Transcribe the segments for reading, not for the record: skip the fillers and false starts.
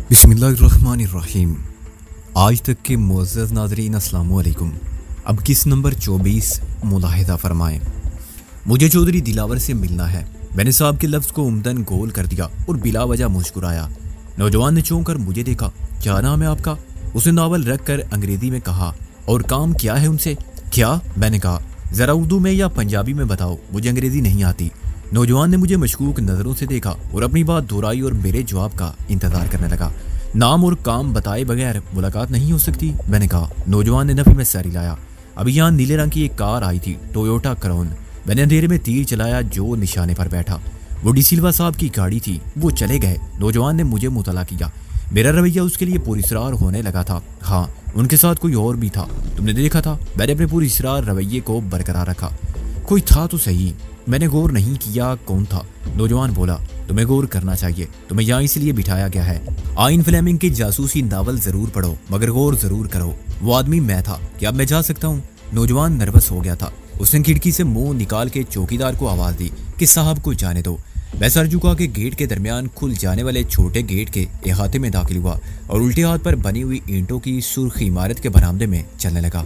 बिस्मिल्लाहिर्रहमानिर्रहीम। आज तक के मुअज़्ज़ज़ नाज़रीन अस्सलाम वालेकुम। अब किस नंबर 24 मुलाहिज़ा फरमाएं। मुझे चौधरी दिलावर से मिलना है। मैंने साहब के लफ्ज़ को उम्दन गोल कर दिया और बिला वजह मुस्कुराया। नौजवान ने चौंक कर मुझे देखा। क्या नाम है आपका? उसने नावल रख कर अंग्रेज़ी में कहा। और काम क्या है उनसे? क्या? मैंने कहा ज़रा उर्दू में या पंजाबी में बताओ, मुझे अंग्रेज़ी नहीं आती। नौजवान ने मुझे मशकूक नज़रों से देखा और अपनी बात दोहराई और मेरे जवाब का इंतज़ार करने लगा। नाम और काम बताए बगैर मुलाकात नहीं हो सकती, मैंने कहा। नौजवान ने नफी में सर हिलाया। अभी यहाँ नीले रंग की एक कार आई थी, टोयोटा क्राउन। मैंने अंधेरे में तीर चलाया जो निशाने पर बैठा। वो डिसिल्वा साहब की गाड़ी थी। वो चले गए। नौजवान ने मुझे मुतला किया। मेरा रवैया उसके लिए पुरस्रार होने लगा था। हाँ, उनके साथ कोई और भी था। तुमने देखा था? मैंने अपने पुरस्रार रवैये को बरकरार रखा। कोई था तो सही। मैंने गौर नहीं किया कौन था। नौजवान बोला, तुम्हें गौर करना चाहिए, तुम्हें यहाँ इसलिए बिठाया गया है। आइन फ्लेमिंग के जासूसी नावल जरूर पढ़ो मगर गौर जरूर करो। वो आदमी मैं था। क्या अब मैं जा सकता हूँ? नौजवान नर्वस हो गया था। उसने खिड़की से मुंह निकाल के चौकीदार को आवाज दी कि साहब को जाने दो। मैं सर झुका के गेट के दरमियान खुल जाने वाले छोटे गेट के अहाते में दाखिल हुआ और उल्टे हाथ पर बनी हुई ईंटों की सुर्ख इमारत के बरामदे में चलने लगा।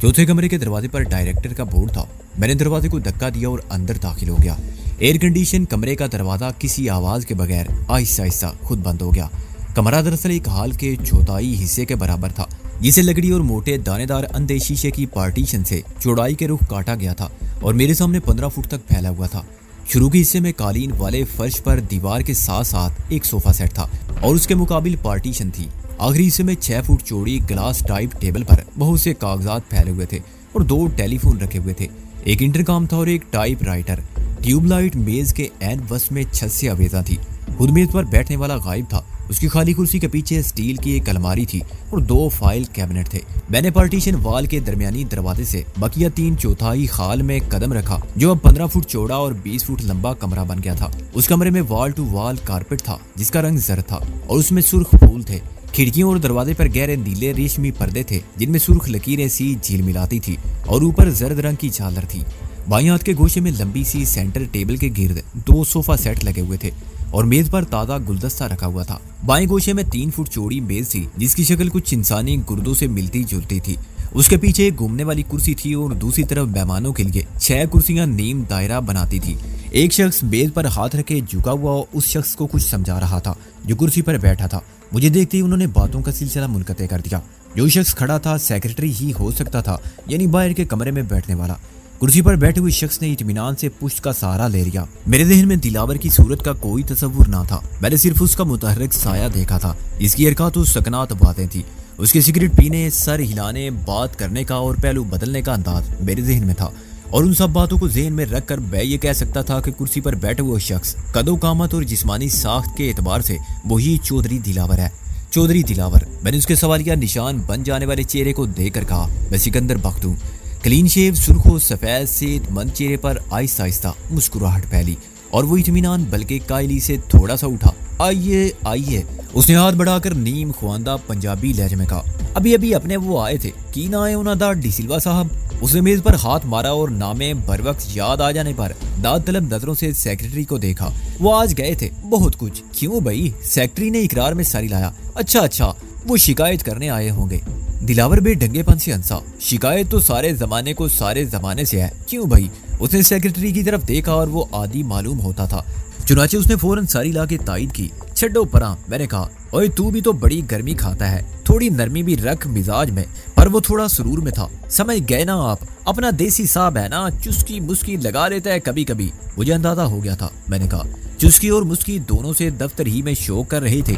चौथे कमरे के दरवाजे पर डायरेक्टर का बोर्ड था। मैंने दरवाजे को धक्का दिया और अंदर दाखिल हो गया। एयर कंडीशन कमरे का दरवाजा किसी आवाज के बगैर आहिस्ता आहिस्ता खुद बंद हो गया। कमरा दरअसल एक हाल के चौथाई हिस्से के बराबर था, जिसे लकड़ी और मोटे दानेदार अंधे शीशे की पार्टीशन से चौड़ाई के रुख काटा गया था और मेरे सामने 15 फुट तक फैला हुआ था। शुरू के हिस्से में कालीन वाले फर्श पर दीवार के साथ साथ एक सोफा सेट था और उसके मुकाबिल पार्टीशन थी। आखिरी हिस्से में 6 फुट चौड़ी ग्लास टाइप टेबल पर बहुत से कागजात फैले हुए थे और 2 टेलीफोन रखे हुए थे। एक इंटरकॉम था और एक टाइप राइटर। ट्यूबलाइट मेज के एन वस में छत से आवेजा थी। खुद मेज पर बैठने वाला गायब था। उसकी खाली कुर्सी के पीछे स्टील की एक अलमारी थी और 2 फाइल कैबिनेट थे। मैंने पार्टीशन वाल के दरमियानी दरवाजे से बकिया 3/4 खाल में कदम रखा, जो अब 15 फुट चौड़ा और 20 फुट लंबा कमरा बन गया था। उस कमरे में वॉल टू वॉल कारपेट था जिसका रंग जर था और उसमें सुर्ख फूल थे। खिड़कियों और दरवाजे पर गहरे नीले रेशमी पर्दे थे जिनमें सुर्ख लकीरें सी झिलमिलाती थी और ऊपर जर्द रंग की झालर थी। बाएं हाथ के गोशे में लंबी सी सेंटर टेबल के गिर्द 2 सोफा सेट लगे हुए थे और मेज पर ताजा गुलदस्ता रखा हुआ था। बाएं गोशे में 3 फुट चौड़ी मेज थी जिसकी शक्ल कुछ इंसानी गुर्दों से मिलती जुलती थी। उसके पीछे एक घूमने वाली कुर्सी थी और दूसरी तरफ मेहमानों के लिए 6 कुर्सियां नीम दायरा बनाती थी। एक शख्स मेज पर हाथ रखे झुका हुआ उस शख्स को कुछ समझा रहा था जो कुर्सी पर बैठा था। मुझे देखते ही उन्होंने बातों का सिलसिला मुनक़ते कर दिया। जो शख्स खड़ा था सेक्रेटरी ही हो सकता था, यानी बाहर के कमरे में बैठने वाला। कुर्सी पर बैठे हुए शख्स ने इत्मीनान से पुश्त का सहारा ले लिया। मेरे ज़हन में दिलावर की सूरत का कोई तस्वुर ना था। मैंने सिर्फ उसका मुतहर्रिक साया देखा था। इसकी हरकत और सकनात बातें थी। उसके सिगरेट पीने, सर हिलाने, बात करने का और पहलू बदलने का अंदाज मेरे जहन में था और उन सब बातों को जहन में रखकर मैं ये कह सकता था कि कुर्सी पर बैठे हुए शख्स कदो कामत और जिस्मानी साख्त के एतबार से वही चौधरी दिलावर है। चौधरी दिलावर। मैंने उसके सवालिया निशान बन जाने वाले चेहरे को देखकर कहा, मैं सिकंदर बख्त हूँ। क्लीन शेव, सुर्खो सफेद सेहतमंद चेहरे पर आहिस्ता आहिस्ता मुस्कुराहट फैली और वो इत्मीनान बल्कि कायली से थोड़ा सा उठा। आइए आइए, उसने हाथ बढ़ाकर नीम ख्वांदा पंजाबी लहजे में कहा। अभी अभी अपने वो आए थे, की ना आए उन्हें दा डिसिल्वा साहब। उसने मेज पर हाथ मारा और नामे बरवक्त याद आ जाने पर दाद तलब नजरों से सेक्रेटरी को देखा। वो आज गए थे बहुत कुछ। क्यों भाई? सेक्रेटरी ने इकरार में सर हिलाया। अच्छा, वो शिकायत करने आए होंगे। दिलावर बेढंगेपन से हंसा। शिकायत तो सारे जमाने को सारे जमाने से है। क्यों भाई? उसने सेक्रेटरी की तरफ देखा और वो आदी मालूम होता था। चुनाचे उसने फौरन सारी ला के तायद की। छड्डो परा, मैंने कहा। ओए तू भी तो बड़ी गर्मी खाता है, थोड़ी नरमी भी रख मिजाज में। पर वो थोड़ा सुरूर में था। समझ गए ना आप? अपना देसी साहब है ना, चुस्की मुस्की लगा लेता है कभी कभी। मुझे अंदाजा हो गया था, मैंने कहा। चुस्की और मुस्की दोनों से दफ्तर ही में शौक कर रहे थे।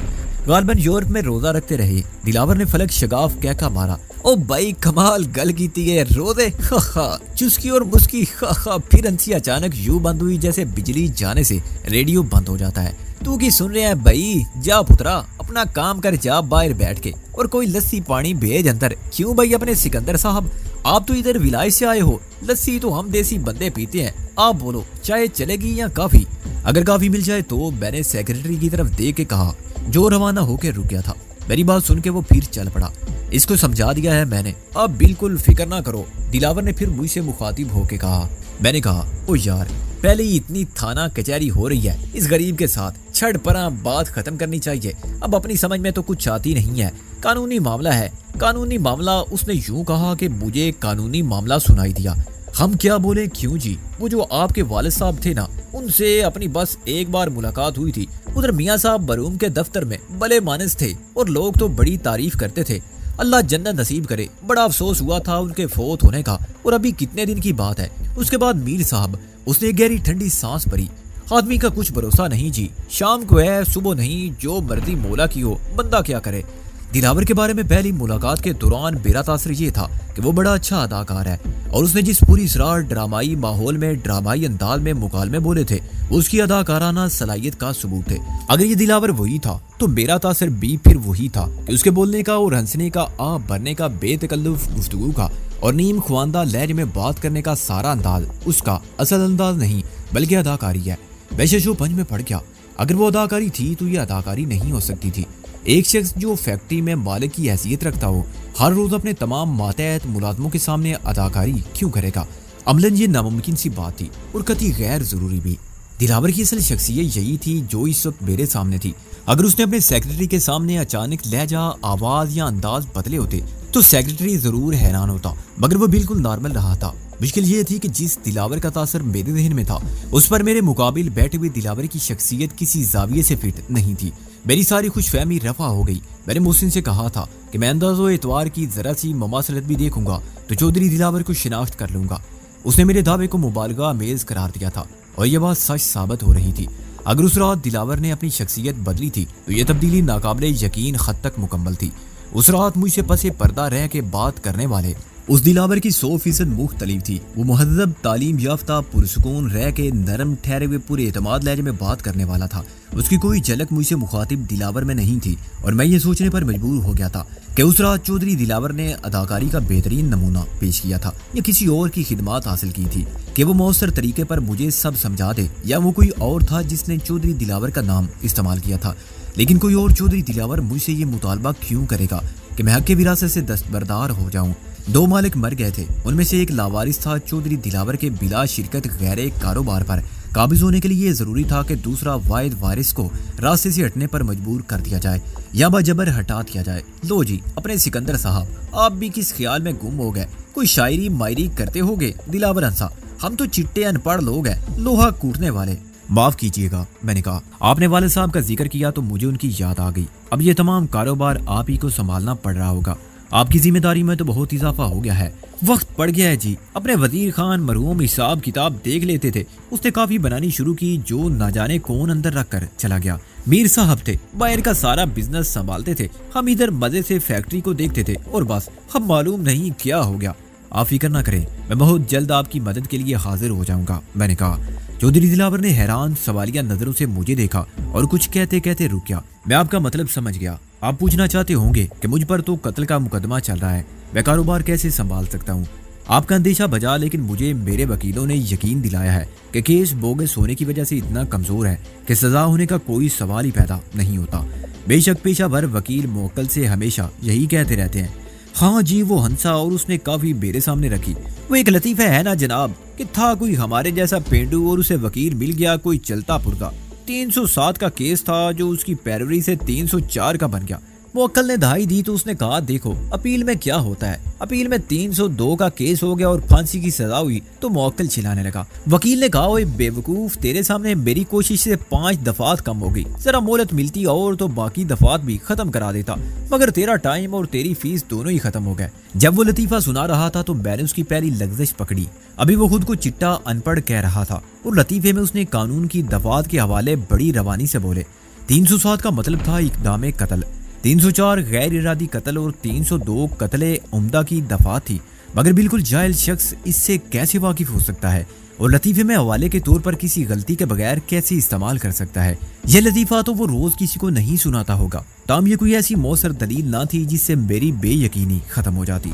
गालबन यूरोप में रोजा रखते रहे। दिलावर ने फलक शगाफ कहका मारा। ओ भाई कमाल गल कीती है, रोजे। चुस्की और मुस्की। फिर हंसी अचानक यूं बंद हुई जैसे बिजली जाने से रेडियो बंद हो जाता है। तू की सुन रहा है भाई? जा पुत्रा, अपना काम कर, जा बाहर बैठ के और कोई लस्सी पानी भेज अंदर। क्यों भाई अपने सिकंदर साहब, आप तो इधर विलायत से आए हो। लस्सी तो हम देसी बंदे पीते हैं। आप बोलो, चाय चलेगी या काफी? अगर काफी मिल जाए तो। मैंने सेक्रेटरी की तरफ देख के कहा, जो रवाना होकर रुक गया था। मेरी बात सुन के वो फिर चल पड़ा। इसको समझा दिया है मैंने, अब बिल्कुल फिक्र ना करो। दिलावर ने फिर मुझसे मुखातिब होके कहा। मैंने कहा, ओ यार पहले ही इतनी थाना कचहरी हो रही है इस गरीब के साथ, छड़ परा बात खत्म करनी चाहिए। अब अपनी समझ में तो कुछ आती नहीं है। कानूनी मामला है, कानूनी मामला। उसने यूं कहा कि मुझे कानूनी मामला सुनाई दिया। हम क्या बोले क्यों जी, वो जो आपके वालिद साहब थे ना, उनसे अपनी बस एक बार मुलाकात हुई थी। उधर मियाँ साहब बरूम के दफ्तर में भले मानस थे और लोग तो बड़ी तारीफ करते थे। अल्लाह जन्नत नसीब करे। बड़ा अफसोस हुआ था उनके फोत होने का, और अभी कितने दिन की बात है। उसके बाद मीर साहब, उसने गहरी ठंडी सांस भरी। आदमी का कुछ भरोसा नहीं जी, शाम को है सुबह नहीं, जो मर्जी मौला की हो, बंदा क्या करे। दिलावर के बारे में पहली मुलाकात के दौरान मेरा तासर ये था कि वो बड़ा अच्छा अदाकार है, और उसने जिस पूरी इसरार ड्रामाई माहौल में ड्रामाई अंदाज में मुकालमे बोले थे, वो उसकी अदाकाराना सलाहियत का सबूत थे। अगर ये दिलावर वही था तो मेरा तासर भी फिर वही था कि उसके बोलने का और हंसने का, आ भरने का, बेतकल्लुफ गुफ्तगू का और नीम ख्वांदा लहजे में बात करने का सारा अंदाज उसका असल अंदाज नहीं बल्कि अदाकारी है। वैसे जो पंज में पड़ गया, अगर वो अदाकारी थी तो ये अदाकारी नहीं हो सकती थी। एक शख्स जो फैक्ट्री में मालिक की हैसियत रखता हो, हर रोज अपने तमाम मातहत मुलाजमों के सामने अदाकारी क्यों करेगा? अमलन ये नामुमकिन सी बात थी और कतई गैर जरूरी भी। दिलावर की असल शख्सियत यही थी जो इस वक्त मेरे सामने थी। अगर उसने अपने सेक्रेटरी के सामने अचानक लहजा, आवाज या अंदाज बदले होते तो सेक्रेटरी जरूर हैरान होता, मगर वो बिल्कुल नॉर्मल रहा था। मुश्किल ये थी कि जिस दिलावर का तासर मेरे जहन में था, उस पर मेरे मुकाबिल बैठे हुए दिलावर की शख्सियत किसी जाविये से फिट नहीं थी। मेरी सारी खुशफहमी रफा हो गई। मैंने मोहसिन से कहा था कि मैं अंदाज़ो एतवार की जरा सी ममासलत भी देखूंगा तो चौधरी दिलावर को शिनाख्त कर लूंगा। उसने मेरे दावे को मुबालगा अमेज करार दिया था और यह बात सच साबित हो रही थी। अगर उस रात दिलावर ने अपनी शख्सियत बदली थी तो यह तब्दीली नाकाबिले यकीन हद तक मुकम्मल थी। उस रात मुझसे पसे पर्दा रह के बात करने वाले उस दिलावर की 100% मुख्तलिफ थी। वो मुहद्दब, तालीम याफ्ता, पुरसुकून रह के नरम ठहरे हुए पूरे एतमाद लहजे में बात करने वाला था। उसकी कोई झलक मुझसे मुखातिब दिलावर में नहीं थी और मैं ये सोचने पर मजबूर हो गया था कि उस रात चौधरी दिलावर ने अदाकारी का बेहतरीन नमूना पेश किया था या किसी और की खिदमत हासिल की थी कि वो मौसर तरीके पर मुझे सब समझा दे, या वो कोई और था जिसने चौधरी दिलावर का नाम इस्तेमाल किया था। लेकिन कोई और चौधरी दिलावर मुझसे ये मुतालबा क्यों करेगा कि मैं हक के विरासत से दस्तबरदार हो जाऊं? 2 मालिक मर गए थे, उनमें से एक लावारिस था। चौधरी दिलावर के बिला शिरकत गैर कारोबार पर काबिज होने के लिए जरूरी था कि दूसरा वाहिद वारिस को रास्ते से हटने पर मजबूर कर दिया जाए या बजबर हटा दिया जाए। लो जी अपने सिकंदर साहब, आप भी किस ख्याल में गुम हो गए? कोई शायरी मायरी करते होगे? दिलावर हंसा। हम तो चिट्टे अनपढ़ लोग हैं, लोहा कूटने वाले। माफ कीजिएगा, मैंने कहा। आपने वालिद साहब का जिक्र किया तो मुझे उनकी याद आ गई। अब ये तमाम कारोबार आप ही को संभालना पड़ रहा होगा। आपकी जिम्मेदारी में तो बहुत इजाफा हो गया है। वक्त पड़ गया है जी। अपने वजीर खान मरहूम हिसाब किताब देख लेते थे। उसने काफी बनानी शुरू की जो न जाने कौन अंदर रख कर चला गया। मीर साहब थे, बाहर का सारा बिजनेस संभालते थे। हम इधर मजे से फैक्ट्री को देखते थे और बस। हम मालूम नहीं क्या हो गया। आप फिक्र ना करें, मैं बहुत जल्द आपकी मदद के लिए हाजिर हो जाऊंगा, मैंने कहा। चौधरी दिलावर ने हैरान सवालिया नजरों से मुझे देखा और कुछ कहते कहते रुक गया। मैं आपका मतलब समझ गया। आप पूछना चाहते होंगे कि मुझ पर तो कत्ल का मुकदमा चल रहा है, मैं कारोबार कैसे संभाल सकता हूँ? आपका अंदेशा बजा, लेकिन मुझे मेरे वकीलों ने यकीन दिलाया है कि केस बोगस होने की वजह से इतना कमजोर है कि सजा होने का कोई सवाल ही पैदा नहीं होता। बेशक पेशा भर वकील मुवक्किल से हमेशा यही कहते रहते हैं। हाँ जी, वो हंसा और उसने काफी मेरे सामने रखी। वो एक लतीफा है ना जनाब कि था कोई हमारे जैसा पेंडू और उसे वकील मिल गया कोई चलता पुरजा। 307 का केस था जो उसकी पैरवी से 304 का बन गया। मुवक्किल ने दहाई दी तो उसने कहा, देखो अपील में क्या होता है। अपील में 302 का केस हो गया और फांसी की सजा हुई तो मुवक्किल चिल्लाने लगा। वकील ने कहा, ओए बेवकूफ, तेरे सामने मेरी कोशिश से 5 दफात कम हो गई। जरा मोहलत मिलती और तो बाकी दफात भी खत्म करा देता, मगर तेरा टाइम और तेरी फीस दोनों ही खत्म हो गए। जब वो लतीफा सुना रहा था तो मैंने उसकी पहली लग्जश पकड़ी। अभी वो खुद को चिट्टा अनपढ़ कह रहा था और लतीफे में उसने कानून की दफात के हवाले बड़ी रवानी से बोले। 307 का मतलब था इक़दाम कत्ल, 304 गैर इरादी कत्ल और 302 कत्ले उम्दा की दफा थी। मगर बिल्कुल जाहिल शख्स इससे कैसे वाकिफ हो सकता है और लतीफे में हवाले के तौर पर किसी गलती के बगैर कैसे इस्तेमाल कर सकता है? यह लतीफा तो वो रोज किसी को नहीं सुनाता होगा। ताम ये कोई ऐसी मौसर दलील ना थी जिससे मेरी बेयकीनी खत्म हो जाती।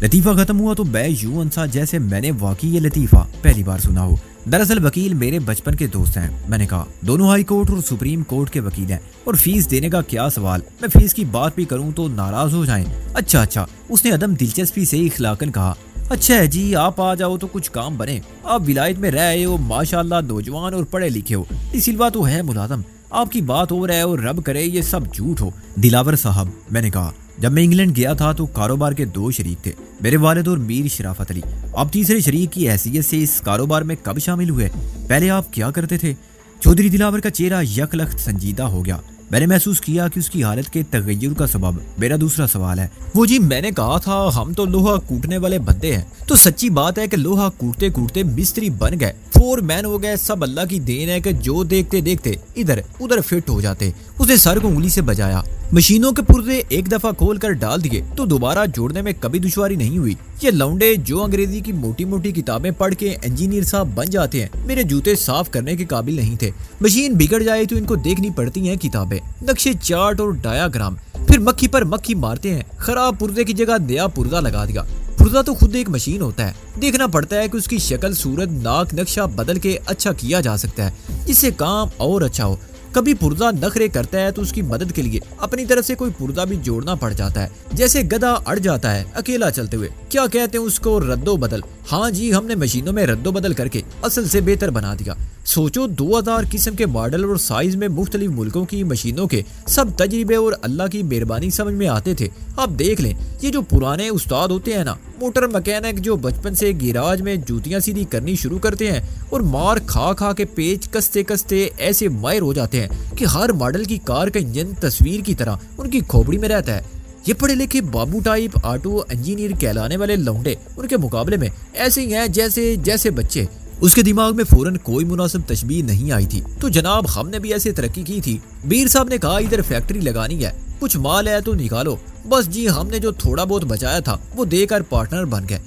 लतीफा खत्म हुआ तो मैं यूं अंसा जैसे मैंने वाकई ये लतीफा पहली बार सुना हो। दरअसल वकील मेरे बचपन के दोस्त हैं, मैंने कहा। दोनों हाई कोर्ट और सुप्रीम कोर्ट के वकील हैं और फीस देने का क्या सवाल। मैं फीस की बात भी करूं तो नाराज हो जाएं। अच्छा, उसने अदम दिलचस्पी से इखलाकन कहा। अच्छा है जी, आप आ जाओ तो कुछ काम बने। आप विलायत में रह आए हो, माशाल्लाह नौजवान और पढ़े लिखे हो, सिलवा तो है मुलाजम। आपकी बात हो रहा है और रब करे ये सब झूठ हो। दिलावर साहब, मैंने कहा, जब मैं इंग्लैंड गया था तो कारोबार के 2 शरीक थे, मेरे वालिद और मीर शराफत अली। आप तीसरे शरीक की हैसियत से इस कारोबार में कब शामिल हुए? पहले आप क्या करते थे? चौधरी दिलावर का चेहरा यकलख्त संजीदा हो गया। मैंने महसूस किया कि उसकी हालत के तगय्युर का सबब मेरा दूसरा सवाल है। वो जी, मैंने कहा था हम तो लोहा कूटने वाले बंदे हैं। तो सच्ची बात है कि लोहा कूटते कूटते मिस्त्री बन गए, फोरमैन हो गए। सब अल्लाह की देन है कि जो देखते देखते इधर उधर फिट हो जाते। उसने सर को उंगली से बजाया। मशीनों के पुर्जे एक दफा खोल कर डाल दिए तो दोबारा जोड़ने में कभी दुश्वारी नहीं हुई। ये लौंडे जो अंग्रेजी की मोटी मोटी किताबें पढ़ के इंजीनियर साहब बन जाते हैं, मेरे जूते साफ करने के काबिल नहीं थे। मशीन बिगड़ जाए तो इनको देखनी पड़ती हैं किताबें, नक्शे, चार्ट और डायाग्राम। फिर मक्खी पर मक्खी मारते हैं। खराब पुर्जे की जगह नया पुर्जा लगा दिया। पुर्जा तो खुद एक मशीन होता है, देखना पड़ता है कि उसकी शक्ल, सूरत, नाक, नक्शा बदल के अच्छा किया जा सकता है जिससे काम और अच्छा हो। कभी पुर्जा नखरे करता है तो उसकी मदद के लिए अपनी तरफ से कोई पुर्जा भी जोड़ना पड़ जाता है। जैसे गधा अड़ जाता है अकेला चलते हुए, क्या कहते हैं उसको, रद्दो बदल। हाँ जी, हमने मशीनों में रद्दो बदल करके असल से बेहतर बना दिया। सोचो, 2000 किस्म के मॉडल और साइज में मुख्तलिफ मुल्कों की मशीनों के सब तजर्बे और अल्लाह की मेहरबानी समझ में आते थे। आप देख लें, ये जो पुराने उस्ताद होते हैं ना, मोटर मैकेनिक, जो बचपन से गिराज में जूतियां सीधी करनी शुरू करते हैं और मार खा खा के पेच कसते कसते ऐसे माहिर हो जाते हैं कि हर मॉडल की कार का इंजन तस्वीर की तरह उनकी खोपड़ी में रहता है। ये पढ़े लिखे बाबू टाइप ऑटो इंजीनियर कहलाने वाले लौंडे उनके मुकाबले में ऐसे ही हैं जैसे जैसे बच्चे। उसके दिमाग में फौरन कोई मुनासिब तशबीह नहीं आई थी। तो जनाब, हमने भी ऐसे तरक्की की थी। बीर साहब ने कहा, इधर फैक्ट्री लगानी है, कुछ माल है तो निकालो। बस जी, हमने जो थोड़ा बहुत बचाया था वो देकर पार्टनर बन गए।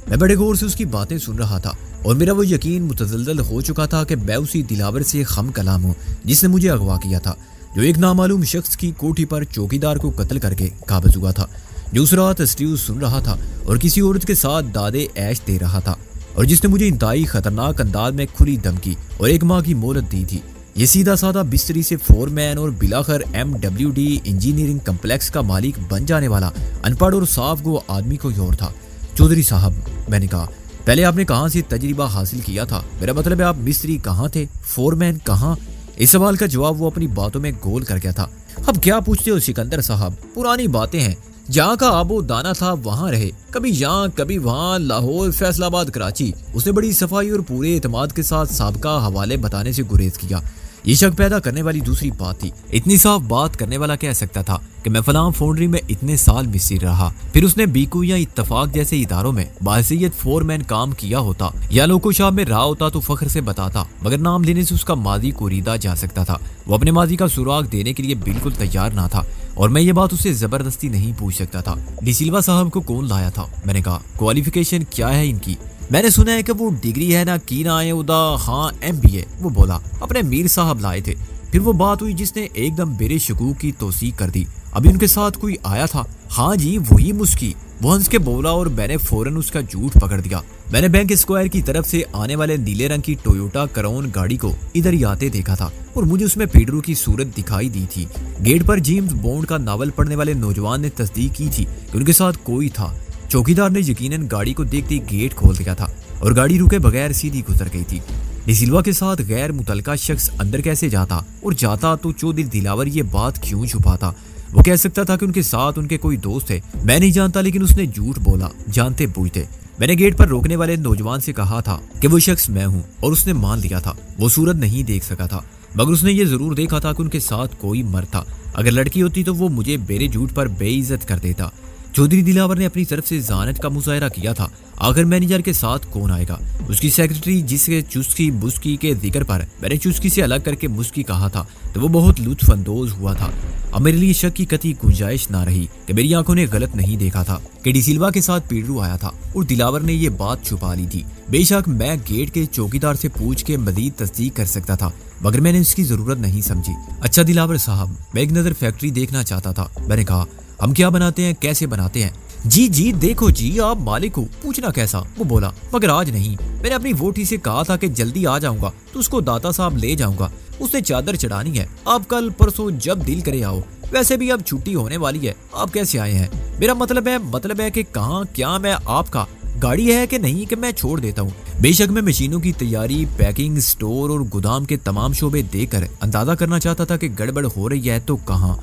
मैं बड़े गौर से उसकी बातें सुन रहा था और मेरा वो यकीन मुतज़ल्ज़ल हो चुका था कि मैं उसी दिलावर से खम कलाम हूँ जिसने मुझे अगवा किया था, जो एक नामालूम शख्स की कोठी पर चौकीदार को कत्ल करके काबज हुआ था, जो उस रात स्ट्रीव सुन रहा था और किसी औरत के साथ दादे ऐश दे रहा था, और जिसने मुझे इंतहाई खतरनाक अंदाज में खुली धमकी और 1 माह की मोहलत दी थी। ये सीधा साधा बिस्तरी से फोरमैन और बिलाखर MWD इंजीनियरिंग कम्प्लेक्स का मालिक बन जाने वाला अनपढ़ और साफ गो आदमी कोई और था। चौधरी साहब, मैंने कहा, पहले आपने कहाँ से तजर्बा हासिल किया था? मेरा मतलब है, आप मिस्त्री कहाँ थे, फोरमैन कहाँ? इस सवाल का जवाब वो अपनी बातों में गोल कर गया था। अब क्या पूछते हो सिकंदर साहब, पुरानी बातें हैं। जहाँ का आबो दाना था वहाँ रहे, कभी यहाँ कभी वहाँ, लाहौर, फैसलाबाद, कराची। उसने बड़ी सफाई और पूरे एतमाद के साथ साबका हवाले बताने से गुरेज किया। ये शक पैदा करने वाली दूसरी बात थी। इतनी साफ बात करने वाला कह सकता था कि मैं फलां फाउंड्री में इतने साल मिस्त्री रहा, फिर उसने बीकू या इत्तफाक जैसे इदारों में बाहसियत फोरमैन काम किया होता या लोकोशाब में रहा होता तो फख्र से बताता, मगर नाम लेने से उसका माजी कोरीदा जा सकता था। वो अपने माजी का सुराग देने के लिए बिल्कुल तैयार ना था और मैं ये बात उससे जबरदस्ती नहीं पूछ सकता था। डिसिल्वा साहब को कौन लाया था? मैंने कहा, क्वालिफिकेशन क्या है इनकी? मैंने सुना है कि वो डिग्री है ना की ना आए उदा, हाँ MBA। वो बोला, अपने मीर साहब लाए थे। फिर वो बात हुई जिसने एकदम बेरे शकूक की तौसीक कर दी। अभी उनके साथ कोई आया था? हाँ जी, वही मुस्की। वो हंस के बोला और मैंने फौरन उसका झूठ पकड़ दिया। मैंने बैंक स्क्वायर की तरफ से आने वाले नीले रंग की टोयोटा करौन गाड़ी को इधर ही आते देखा था और मुझे उसमें पीडरू की सूरत दिखाई दी थी। गेट पर जेम्स बॉन्ड का नावल पढ़ने वाले नौजवान ने तस्दीक की थी कि उनके साथ कोई था। चौकीदार ने यकीनन गाड़ी को देखते ही गेट खोल दिया था और गाड़ी रुके बगैर सीधी गुजर गई थी। डिसिल्वा के साथ गैर मुतलका शख्स अंदर कैसे जाता, और जाता तो चौधरी दिलावर ये बात क्यों छुपाता? वो कह सकता था कि उनके साथ उनके कोई दोस्त थे। मैं नहीं जानता, लेकिन उसने झूठ बोला जानते बूझते। मैंने गेट पर रोकने वाले नौजवान से कहा था कि वो शख्स मैं हूँ और उसने मान लिया था। वो सूरत नहीं देख सका था, मगर उसने ये जरूर देखा था कि उनके साथ कोई मर्द था। अगर लड़की होती तो वो मुझे बेरे झूठ पर बेइज्जत कर देता। चौधरी दिलावर ने अपनी तरफ से ज़ानत का मुजाहरा किया था। आखिर मैनेजर के साथ कौन आएगा? उसकी सेक्रेटरी, जिसके चुस्की मुस्की के जिक्र पर मैंने चुस्की से अलग करके मुस्की कहा था तो वो बहुत लुत्फअंदोज हुआ था। अब मेरे लिए शक की कतई गुंजाइश ना रही कि मेरी आंखों ने गलत नहीं देखा था कि डिसिल्वा के साथ पीडरू आया था और दिलावर ने ये बात छुपा ली थी। बेशक मैं गेट के चौकीदार से पूछ के मजीद तस्दीक कर सकता था, मगर मैंने इसकी जरूरत नहीं समझी। अच्छा दिलावर साहब, मैं एक नजर फैक्ट्री देखना चाहता था। मैंने कहा, हम क्या बनाते हैं, कैसे बनाते हैं? जी जी देखो जी, आप मालिक हो, पूछना कैसा? वो बोला, मगर आज नहीं। मैंने अपनी वोटी से कहा था कि जल्दी आ जाऊंगा तो उसको दाता साहब ले जाऊंगा। उसने चादर चढ़ानी है। आप कल परसों जब दिल करे आओ। वैसे भी अब छुट्टी होने वाली है। आप कैसे आए हैं? मेरा मतलब है कि कहाँ क्या मैं आपका गाड़ी है कि नहीं कि मैं छोड़ देता हूँ। बेशक मैं मशीनों की तैयारी, पैकिंग, स्टोर और गोदाम के तमाम शोबे देखकर अंदाजा करना चाहता था कि गड़बड़ हो रही है तो कहाँ,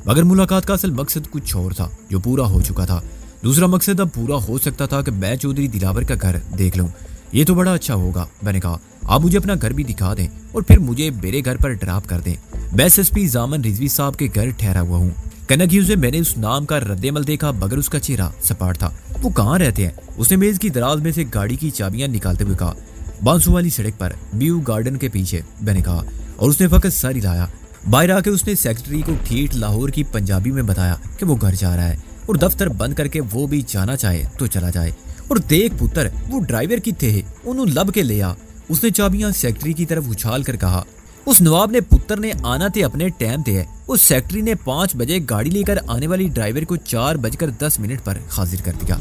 मगर मुलाकात का असल मकसद कुछ और था जो पूरा हो चुका था। दूसरा मकसद अब पूरा हो सकता था कि मैं चौधरी दिलावर का घर देख लूँ। ये तो बड़ा अच्छा होगा। मैंने कहा आप मुझे अपना घर भी दिखा दें और फिर मुझे मेरे घर पर ड्रॉप कर दें। मैं एसएसपी जामन रिजवी साहब के घर ठहरा हुआ हूँ। कनक से मैंने उस नाम का रद्देमल देखा, मगर उसका चेहरा सपाट था। वो कहाँ रहते हैं? उसने मेज की दराज में से गाड़ी की चाबियां निकालते हुए कहा। बांसू वाली सड़क पर म्यू गार्डन के पीछे, मैंने कहा, और उसने फकत सर हिलाया। बाहर आके उसने सेक्रेटरी को ठीठ लाहौर की पंजाबी में बताया कि वो घर जा रहा है और दफ्तर बंद करके वो भी जाना चाहे तो चला जाए। और देख पुत्र, वो ड्राइवर किथे है, उन्होंने लब के ले आ। उसने चाबियां सेक्रेटरी की तरफ उछाल कर कहा। उस नवाब ने पुत्र ने आना थे अपने टाइम थे। उस सेक्रेटरी ने 5 बजे गाड़ी लेकर आने वाली ड्राइवर को 4:10 पर हाजिर कर दिया।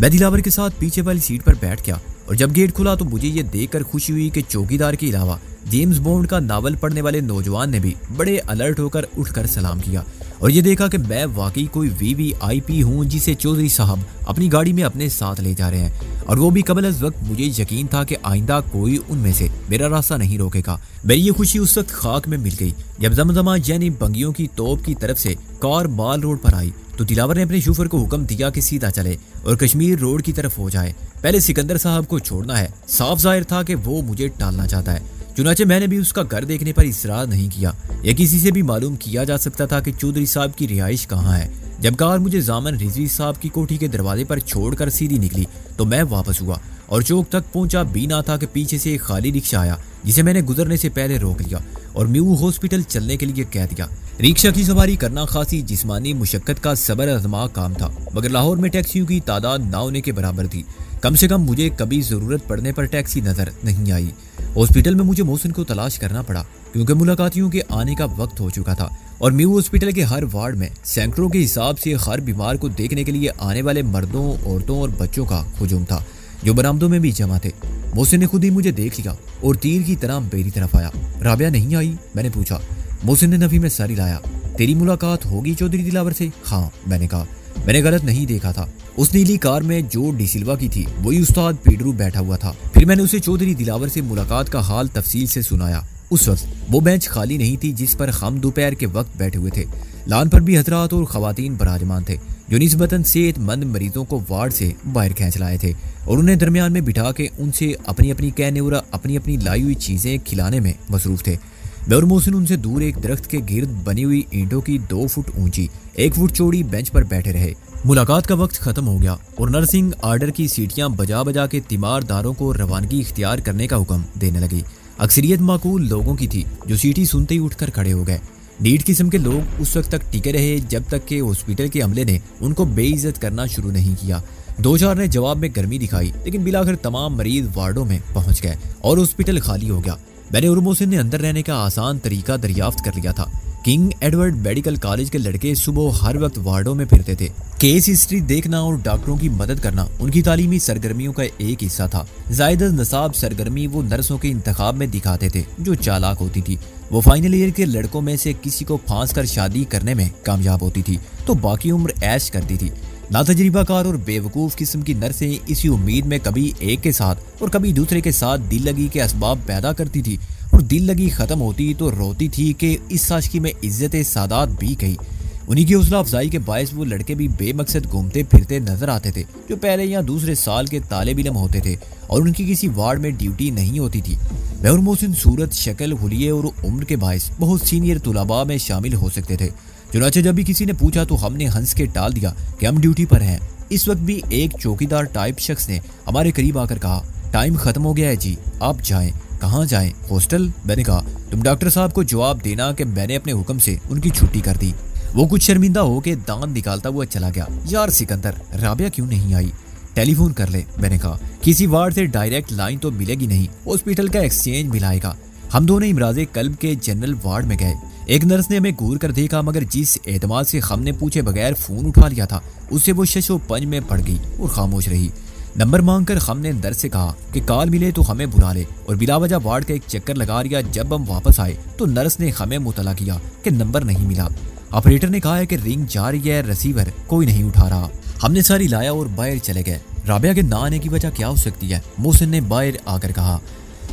मैं दिलावर के साथ पीछे वाली सीट पर बैठ गया और जब गेट खुला तो मुझे ये देखकर खुशी हुई कि चौकीदार के अलावा जेम्स बॉन्ड का नावल पढ़ने वाले नौजवान ने भी बड़े अलर्ट होकर उठकर सलाम किया और ये देखा कि मैं वाकई कोई वीवीआईपी हूँ जिसे चौधरी साहब अपनी गाड़ी में अपने साथ ले जा रहे हैं। और वो भी कबल अज वक्त मुझे यकीन था कि आइंदा कोई उनमें से मेरा रास्ता नहीं रोकेगा। मेरी ये खुशी उस वक्त खाक में मिल गई जब जमजमा यानी बंगियों की तोप की तरफ से कार माल रोड पर आई तो दिलावर ने अपने शूफर को हुक्म दिया कि सीधा चले और कश्मीर रोड की तरफ हो जाए। पहले सिकंदर साहब को छोड़ना है। साफ जाहिर था कि वो मुझे टालना चाहता है। चुनाचे मैंने भी उसका घर देखने पर इसरार नहीं किया या किसी से भी मालूम किया जा सकता था कि चौधरी साहब की रिहाइश कहाँ है। जब कार मुझे जामन रिजवी साहब की कोठी के दरवाजे पर छोड़कर सीधी निकली तो मैं वापस हुआ और चौक तक पहुंचा भी ना था कि पीछे से एक खाली रिक्शा आया जिसे मैंने गुजरने से पहले रोक लिया और म्यू हॉस्पिटल चलने के लिए कह दिया। रिक्शा की सवारी करना खासी जिस्मानी मुशक्कत का सबर आजमा काम था, मगर लाहौर में टैक्सियों की तादाद ना होने के बराबर थी। कम से कम मुझे कभी जरूरत पड़ने पर टैक्सी नजर नहीं आई। हॉस्पिटल में मुझे मोहसिन को तलाश करना पड़ा क्योंकि मुलाकातियों के आने का वक्त हो चुका था और म्यू हॉस्पिटल के हर वार्ड में सैकड़ों के हिसाब से हर बीमार को देखने के लिए आने वाले मर्दों, औरतों और बच्चों का हुजूम था जो बरामदों में भी जमा थे। मोहसिन ने खुद ही मुझे देख लिया और तीर की तरह मेरी तरफ आया। राबिया नहीं आई? मैंने पूछा। मोहसिन ने नफी में सर हिलाया। तेरी मुलाकात होगी चौधरी दिलावर से? हाँ, मैंने कहा। मैंने गलत नहीं देखा था। उस नीली कार में जो डिसिल्वा की थी वही उस्ताद पीडरू बैठा हुआ था। फिर मैंने उसे चौधरी दिलावर से मुलाकात का हाल तफसील से सुनाया। उस वक्त वो बेंच खाली नहीं थी जिस पर हम दोपहर के वक्त बैठे हुए थे। लान पर भी हजरात और खवातीन बराजमान थे जो निस्बतन सेहतमंद मरीजों को वार्ड से बाहर खींच लाए थे और उन्हें दरमियान में बिठा के उनसे अपनी अपनी कहने और अपनी अपनी लाई हुई चीजें खिलाने में मसरूफ थे। मैं और मोहसिन उनसे दूर एक दरख्त के गिर्द बनी हुई ईंटों की 2 फुट ऊंची 1 फुट चौड़ी बेंच पर बैठे रहे। मुलाकात का वक्त खत्म हो गया और नर्सिंग आर्डर की सीटियां बजा बजा के तीमारदारों को रवानगी इख्तियार करने का हुक्म देने लगी। अक्सरियत माकूल लोगों की थी जो सीटी सुनते ही उठकर खड़े हो गए। नीट किस्म के लोग उस वक्त तक टिके रहे जब तक कि हॉस्पिटल के अमले ने उनको बेइज्जत करना शुरू नहीं किया। 2-4 ने जवाब में गर्मी दिखाई, लेकिन बिलाखिर तमाम मरीज वार्डों में पहुंच गए और हॉस्पिटल खाली हो गया। मैंने और मोहसिन ने अंदर रहने का आसान तरीका दरियाफ्त कर लिया था। किंग एडवर्ड मेडिकल कॉलेज के लड़के सुबह हर वक्त वार्डों में फिरते थे। केस हिस्ट्री देखना और डॉक्टरों की मदद करना उनकी तालीमी सरगर्मियों का एक हिस्सा था। जायद नसाब सरगर्मी वो नर्सों के इंतखाब में दिखाते थे जो चालाक होती थी। वो फाइनल ईयर के लड़कों में से किसी को फांस कर शादी करने में कामयाब होती थी तो बाकी उम्र ऐश करती थी। नातजुर्बाकार और बेवकूफ़ किस्म की नर्सें इसी उम्मीद में कभी एक के साथ और कभी दूसरे के साथ दिल लगी के असबाब पैदा करती थी और दिल लगी ख़त्म होती तो रोती थी कि इस साशकी में इज्जत सादात भी गई। उन्हीं की हौसला अफजाई के बायस वो लड़के भी बेमकसद घूमते फिरते नजर आते थे जो पहले या दूसरे साल के तालिब इल्म होते थे और उनकी किसी वार्ड में ड्यूटी नहीं होती थी। मैं और मोहसिन सूरत, शक्ल, हुलिये और उम्र के बायस बहुत सीनियर तुलाबा में शामिल हो सकते थे। चुनाचे जब भी किसी ने पूछा तो हमने हंस के टाल दिया कि हम ड्यूटी पर हैं। इस वक्त भी एक चौकीदार टाइप शख्स ने हमारे करीब आकर कहा, टाइम खत्म हो गया है जी, आप जाएं। कहाँ जाएं? हॉस्टल? मैंने कहा, तुम डॉक्टर साहब को जवाब देना कि मैंने अपने हुक्म से उनकी छुट्टी कर दी। वो कुछ शर्मिंदा हो के दांत निकालता हुआ चला गया। यार सिकंदर, राबिया क्यों नहीं आई? टेलीफोन कर ले, मैंने कहा। किसी वार्ड से डायरेक्ट लाइन तो मिलेगी नहीं, हॉस्पिटल का एक्सचेंज मिलाएगा। हम दोनों इमराजे कल्ब के जनरल वार्ड में गए। एक नर्स ने हमें घूर कर देखा, मगर जिस एतमाद से हमने पूछे बगैर फोन उठा लिया था उससे वो शशो पंज में पड़ गई और खामोश रही। नंबर मांगकर हमने नर्स से कहा कि कॉल मिले तो हमें बुला ले और बिलावजह वार्ड का एक चक्कर लगा लिया। जब हम वापस आए तो नर्स ने हमें मुतला किया कि नंबर नहीं मिला। ऑपरेटर ने कहा है कि रिंग जा रही है, रिसीवर कोई नहीं उठा रहा। हमने सारी लाया और बाहर चले गए। राबिया के ना आने की वजह क्या हो सकती है? मोहसिन ने बाहर आकर कहा।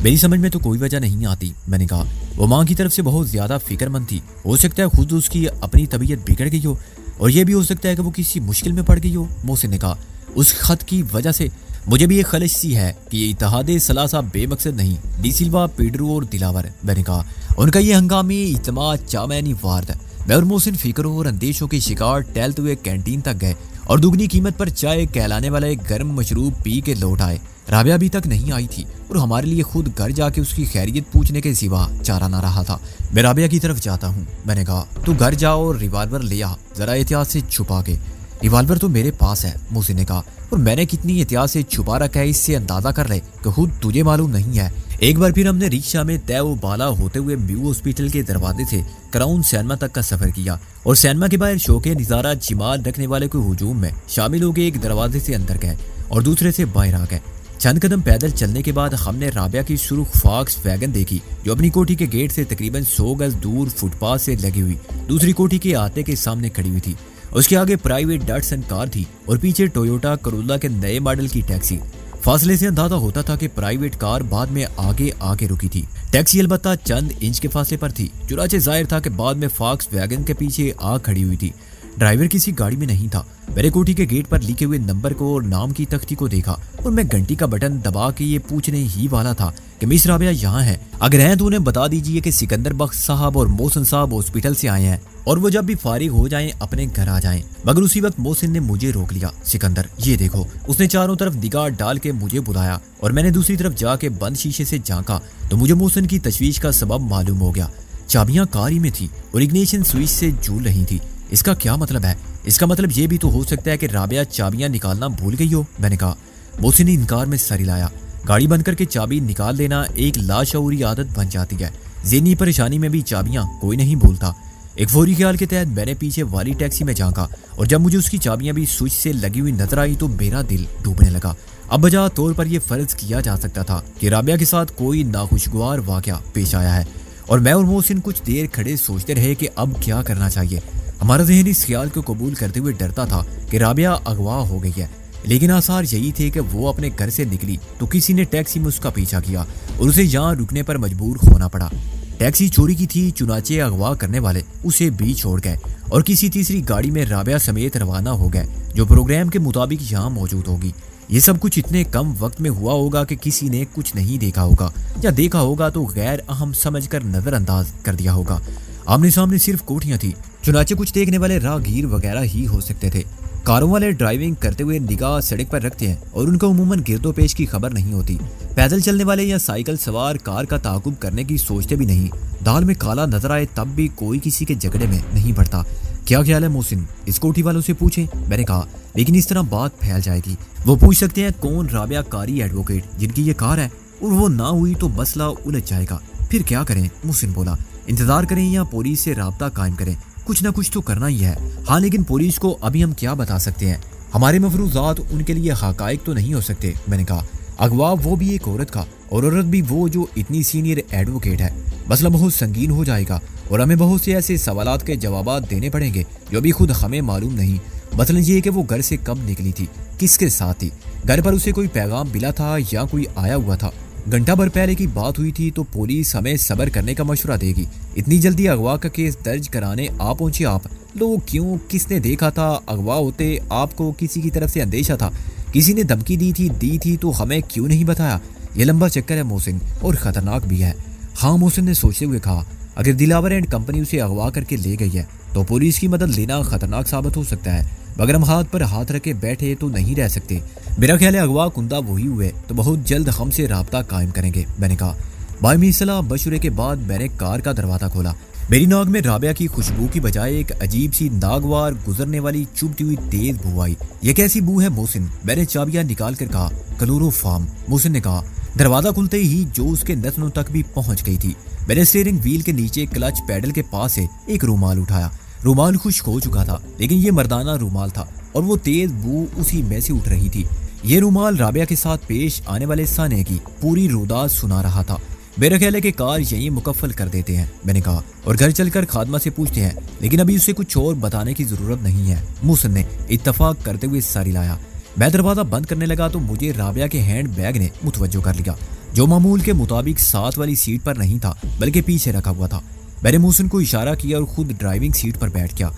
मेरी समझ में तो कोई वजह नहीं आती, मैंने कहा। वो माँ की तरफ से बहुत ज्यादा फिक्रमंद थी। हो सकता है खुद उसकी अपनी तबीयत बिगड़ गई हो, और ये भी हो सकता है कि वो किसी मुश्किल में पड़ गई हो। मोहसिन ने कहा, उस खत की वजह से मुझे भी एक खलिश सी है कि ये इत्तेहाद सलासा बेमकसद नहीं। डी सिल्वा, पेड्रो और दिलावर, मैंने कहा, उनका ये हंगामी इज्तिमा चामैनी वार। मैं और मोहसिन फिक्रों और अंदेशों के शिकार टहलते हुए कैंटीन तक गए और दुगनी कीमत पर चाय कहलाने वाला एक गर्म मशरूब पी के लौट आए। राबिया अभी तक नहीं आई थी और हमारे लिए खुद घर जाके उसकी खैरियत पूछने के सिवा चारा ना रहा था। मैं राबिया की तरफ जाता हूँ, मैंने कहा। तू घर जाओ और रिवाल्वर ले आ, जरा एहतियात से छुपा के। रिवाल्वर तो मेरे पास है, मोहसिन ने कहा, और मैंने कितनी एहतियात से छुपा रखा है इससे अंदाजा कर ले कि खुद तुझे मालूम नहीं है। एक बार फिर हमने रिक्शा में तय बाला होते हुए म्यू हॉस्पिटल के दरवाजे से क्राउन सिनेमा तक का सफर किया और सिनेमा के बाहर शौके निजारा जिमाल रखने वाले के हुजूम में शामिल हो गए। एक दरवाजे से अंदर गए और दूसरे से बाहर आ गए। चंद कदम पैदल चलने के बाद हमने राबिया की सुर्ख फॉक्स वैगन देखी, जो अपनी कोठी के गेट से तकरीबन 100 गज दूर फुटपाथ से लगी हुई दूसरी कोठी के आते के सामने खड़ी हुई थी। उसके आगे प्राइवेट डॉटसन कार थी और पीछे टोयोटा करोला के नए मॉडल की टैक्सी। फासले से अंदाजा होता था कि प्राइवेट कार बाद में आगे आके रुकी थी। टैक्सी अलबत्ता चंद इंच के फासले पर थी। चुनाचे जाहिर था कि बाद में फॉक्स वैगन के पीछे आ खड़ी हुई थी। ड्राइवर किसी गाड़ी में नहीं था। मेरे कोठी के गेट पर लिखे हुए नंबर को और नाम की तख्ती को देखा और मैं घंटी का बटन दबा के ये पूछने ही वाला था कि मिस राबिया यहाँ है। अगर हैं तो उन्हें बता दीजिए कि सिकंदर बख्श साहब और मोहसिन साहब हॉस्पिटल से आए हैं और वो जब भी फारिग हो जाएं अपने घर आ जाएं। मगर उसी वक्त मोहसिन ने मुझे रोक लिया। सिकंदर, ये देखो। उसने चारों तरफ निगाह डाल के मुझे बुलाया और मैंने दूसरी तरफ जाके बंद शीशे से झांका तो मुझे मोहसिन की तशवीश का सबब मालूम हो गया। चाबियां कार ही में थी और इग्निशन स्विच से झूल रही थी। इसका क्या मतलब है? इसका मतलब ये भी तो हो सकता है कि राबिया चाबियां निकालना भूल गई हो, मैंने कहा। मोहसिन ने इनकार में सर हिलाया। गाड़ी बंद करके चाबी निकाल लेना एक लाशऊरी आदत बन जाती है। ज़हनी परेशानी में भी चाबियां कोई नहीं भूलता। एक फौरी ख्याल के तहत मैंने पीछे वाली टैक्सी में झांका और जब मुझे उसकी चाबियां भी स्विच से लगी हुई नजर आई तो मेरा दिल डूबने लगा। अब बजा तौर पर यह फर्ज किया जा सकता था कि राबिया के साथ कोई नाखुशगवार वाकया पेश आया है और मैं और मोहसिन कुछ देर खड़े सोचते रहे कि अब क्या करना चाहिए। हमारा ज़हन इस ख्याल को कबूल करते हुए डरता था कि राबिया अगवा हो गई है, लेकिन आसार यही थे कि वो अपने घर से निकली तो किसी ने टैक्सी में उसका पीछा किया और उसे यहाँ रुकने पर मजबूर होना पड़ा। टैक्सी चोरी की थी, चुनाचे अगवा करने वाले उसे भी छोड़ गए और किसी तीसरी गाड़ी में राबिया समेत रवाना हो गए जो प्रोग्राम के मुताबिक यहाँ मौजूद होगी। ये सब कुछ इतने कम वक्त में हुआ होगा कि किसी ने कुछ नहीं देखा होगा या देखा होगा तो गैर अहम समझकर नजरअंदाज कर दिया होगा। आमने सामने सिर्फ कोठियां थी, चुनाचे कुछ देखने वाले राहगीर वगैरह ही हो सकते थे। कारों वाले ड्राइविंग करते हुए निगाह सड़क पर रखते हैं और उनको उमूमन गिरदोपेश की खबर नहीं होती। पैदल चलने वाले या साइकिल सवार कार का ताकुब करने की सोचते भी नहीं। दाल में काला नजर आए तब भी कोई किसी के झगड़े में नहीं पड़ता। क्या ख्याल है मोहसिन? इस कोठी वालों से पूछें, मैंने कहा, लेकिन इस तरह बात फैल जाएगी। वो पूछ सकते हैं कौन राबिया कारी एडवोकेट जिनकी ये कार है, और वो ना हुई तो मसला उलझ जाएगा। फिर क्या करें? मोहसिन बोला, इंतजार करें या पुलिस से राब्ता कायम करें? कुछ ना कुछ तो करना ही है। हाँ, लेकिन पुलिस को अभी हम क्या बता सकते हैं? हमारे मफरूजात उनके लिए हकायक तो नहीं हो सकते, मैंने कहा। अगवा वो भी एक औरत का और औरत भी वो जो इतनी सीनियर एडवोकेट है। मसला बहुत संगीन हो जाएगा और हमें बहुत से ऐसे सवालात के जवाब देने पड़ेंगे जो अभी खुद हमें मालूम नहीं। मसलन ये कि वो घर से कब निकली थी, किसके साथ थी, घर पर उसे कोई पैगाम मिला था या कोई आया हुआ था। घंटा भर पहले की बात हुई थी तो पुलिस हमें सब्र करने का मशवरा देगी। इतनी जल्दी अगवा का केस दर्ज कराने आप पहुंचे आप लोग क्यों? किसने देखा था अगवा होते? आपको किसी की तरफ से अंदेशा था? किसी ने धमकी दी थी तो हमें क्यों नहीं बताया? ये लंबा चक्कर है मोहसिन और खतरनाक भी है। हाँ, मोहसिन ने सोचते हुए कहा, अगर दिलावर एंड कंपनी उसे अगवा करके ले गई है तो पुलिस की मदद लेना खतरनाक साबित हो सकता है। मगर हम हाथ पर हाथ रखे बैठे तो नहीं रह सकते। मेरा ख्याल है अगवा कुंदा वही हुए तो बहुत जल्द हमसे राब्ता कायम करेंगे, मैंने कहा। बाइमी सलाह मशवरे के बाद मैंने कार का दरवाजा खोला। मेरी नाक में राबिया की खुशबू की बजाय एक अजीब सी नागवार गुजरने वाली चुभती हुई तेज बू आई। ये कैसी बू है मोहसिन? मैंने चाबियां निकाल कर कहा। क्लोरोफार्म, मोहसिन ने कहा। दरवाजा खुलते ही जो उसके नथनों तक भी पहुंच गई थी। मैंने स्टीयरिंग व्हील के नीचे क्लच पैडल के पास से एक रूमाल उठाया। रूमाल खुश्क हो चुका था लेकिन ये मर्दाना रूमाल था और वो तेज बू उसी में से उठ रही थी। ये रूमाल राबिया के साथ पेश आने वाले साने की पूरी रुदात सुना रहा था। मेरा ख्याल है कि कार यहीं मुकफ्फल कर देते हैं, मैंने कहा, और घर चलकर खादमा से पूछते हैं, लेकिन अभी उसे कुछ और बताने की जरूरत नहीं है। मोहसिन ने इत्तफाक करते हुए सर हिलाया। मैं दरवाजा बंद करने लगा तो मुझे राबिया के हैंड बैग ने मुतवज्जो कर लिया, जो मामूल के मुताबिक साथ वाली सीट पर नहीं था बल्कि पीछे रखा हुआ था। मैंने मोहसिन को इशारा किया और खुद ड्राइविंग सीट पर बैठ गया।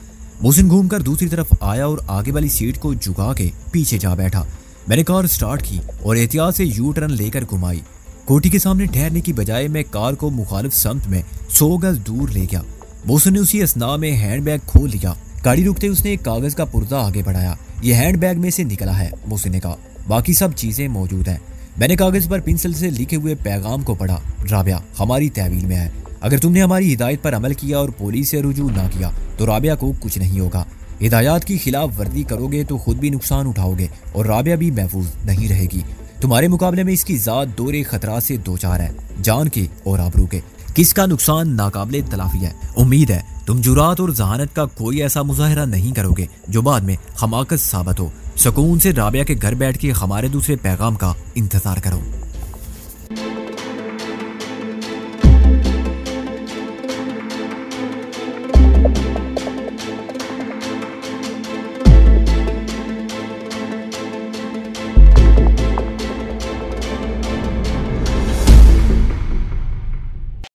मोहसिन घूमकर दूसरी तरफ आया और आगे वाली सीट को झुका के पीछे जा बैठा। मैंने कार स्टार्ट की और एहतियात से यू टर्न लेकर घुमाई। कोठी के सामने ठहरने की बजाय मैं कार को मुखालिफ समत में 100 गज दूर ले गया। मोहसिन ने उसी असना में हैंडबैग खोल लिया। गाड़ी रुकते उसने एक कागज का पुर्जा आगे बढ़ाया। ये हैंडबैग में से निकला है, मोहसिन ने कहा, बाकी सब चीजें मौजूद हैं। मैंने कागज पर पेंसिल से लिखे हुए पैगाम को पढ़ा। राबिया, हमारी तहवील में है, अगर तुमने हमारी हिदायत पर अमल किया और पुलिस से रुजू ना किया तो राबिया को कुछ नहीं होगा। हिदायत की खिलाफ वर्दी करोगे तो खुद भी नुकसान उठाओगे और राबिया भी महफूज नहीं रहेगी। तुम्हारे मुकाबले में इसकी जात दोरे खतरात से दो चार है, जान के और आबरू के। किसका नुकसान नाकाबिले तलाफी है। उम्मीद है तुम जुरात और जहानत का कोई ऐसा मुजाहरा नहीं करोगे जो बाद में हमाकत साबित हो। सुकून से राबिया के घर बैठ के हमारे दूसरे पैगाम का इंतजार करो।